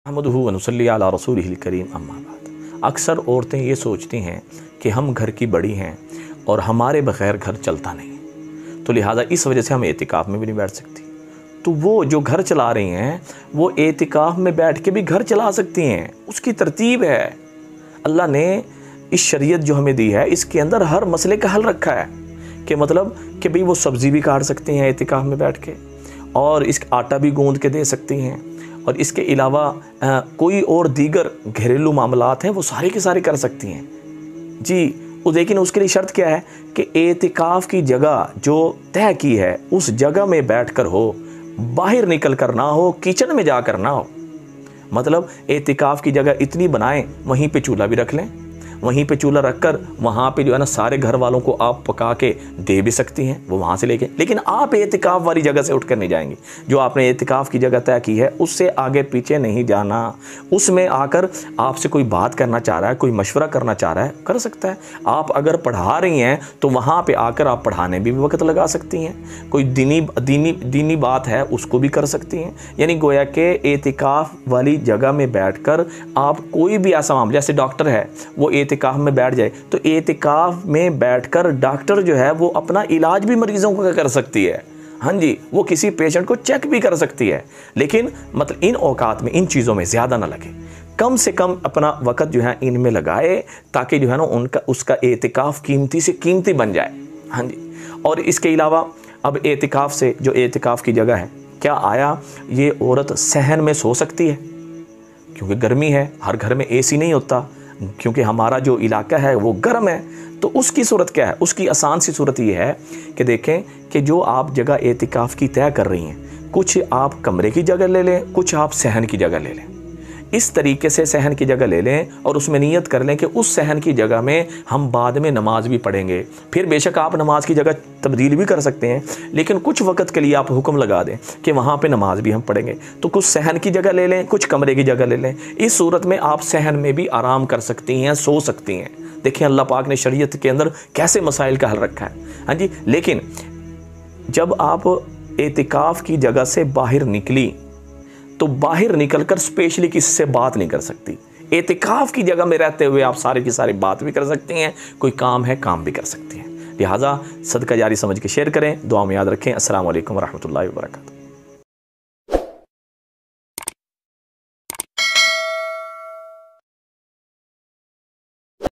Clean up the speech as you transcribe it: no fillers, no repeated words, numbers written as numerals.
अहमदुहु व नुसल्ली अला रसूलिहिल करीम अम्मा बाद। अक्सर औरतें ये सोचती हैं कि हम घर की बड़ी हैं और हमारे बग़ैर घर चलता नहीं, तो लिहाजा इस वजह से हम एतिकाफ़ में भी नहीं बैठ सकती। तो वो जो घर चला रही हैं वो एतिकाफ़ में बैठ के भी घर चला सकती हैं, उसकी तरतीब है। अल्लाह ने इस शरीयत जो हमें दी है इसके अंदर हर मसले का हल रखा है कि मतलब कि भाई वो सब्ज़ी भी काट सकती हैं एतिकाफ़ में बैठ के, और इस आटा भी गूंद के दे सकती हैं, और इसके अलावा कोई और दीगर घरेलू मामलात हैं वो सारे के सारे कर सकती हैं जी। लेकिन उसके लिए शर्त क्या है कि एतिकाफ़ की जगह जो तय की है उस जगह में बैठकर हो, बाहर निकल कर ना हो, किचन में जाकर ना हो। मतलब एतिकाफ़ की जगह इतनी बनाएं वहीं पे चूल्हा भी रख लें, वहीं पे चूल्हा रखकर वहाँ पे जो है ना सारे घर वालों को आप पका के दे भी सकती हैं, वो वहाँ से लेके। लेकिन आप एतिकाफ़ वाली जगह से उठकर नहीं जाएंगी। जो आपने एतिकाफ़ की जगह तय की है उससे आगे पीछे नहीं जाना। उसमें आकर आपसे कोई बात करना चाह रहा है, कोई मशवरा करना चाह रहा है, कर सकता है। आप अगर पढ़ा रही हैं तो वहाँ पर आकर आप पढ़ाने भी वक्त लगा सकती हैं। कोई दीनी बात है उसको भी कर सकती हैं। यानी गोया कि एतिकाफ़ वाली जगह में बैठकर आप कोई भी ऐसा मामला, जैसे डॉक्टर है वो एतिकाफ़ में बैठ जाए तो एतिकाफ़ में बैठकर डॉक्टर जो है वो अपना इलाज भी मरीज़ों का कर सकती है। हाँ जी, वो किसी पेशेंट को चेक भी कर सकती है। लेकिन मतलब इन औकात में, इन चीज़ों में ज़्यादा ना लगे, कम से कम अपना वक़्त जो है इनमें लगाए ताकि जो है ना उसका एतिकाफ़ कीमती से कीमती बन जाए। हाँ जी। और इसके अलावा अब एतिकाफ़ से जो एतिकाफ़ की जगह है, क्या आया ये औरत सहन में सो सकती है? क्योंकि गर्मी है, हर घर में एसी नहीं होता, क्योंकि हमारा जो इलाका है वो गर्म है। तो उसकी सूरत क्या है? उसकी आसान सी सूरत ये है कि देखें कि जो आप जगह एतिकाफ़ की तय कर रही हैं, कुछ आप कमरे की जगह ले लें, कुछ आप सहन की जगह ले लें। इस तरीके से सहन की जगह ले लें और उसमें नियत कर लें कि उस सहन की जगह में हम बाद में नमाज भी पढ़ेंगे। फिर बेशक आप नमाज की जगह तब्दील भी कर सकते हैं, लेकिन कुछ वक्त के लिए आप हुक्म लगा दें कि वहाँ पे नमाज भी हम पढ़ेंगे। तो कुछ सहन की जगह ले लें, कुछ कमरे की जगह ले लें। इस सूरत में आप सहन में भी आराम कर सकती हैं, सो सकती हैं। देखिए अल्लाह पाक ने शरीयत के अंदर कैसे मसाइल का हल रखा है। हाँ जी। लेकिन जब आप एतिकाफ़ की जगह से बाहर निकली तो बाहर निकलकर स्पेशली किसी से बात नहीं कर सकती। एतिकाफ़ की जगह में रहते हुए आप सारे की सारी बात भी कर सकती हैं, कोई काम है काम भी कर सकती हैं। लिहाजा सदका जारी समझ के शेयर करें, दुआ में याद रखें। अस्सलाम वालेकुम व रहमतुल्लाहि व बरकातहू।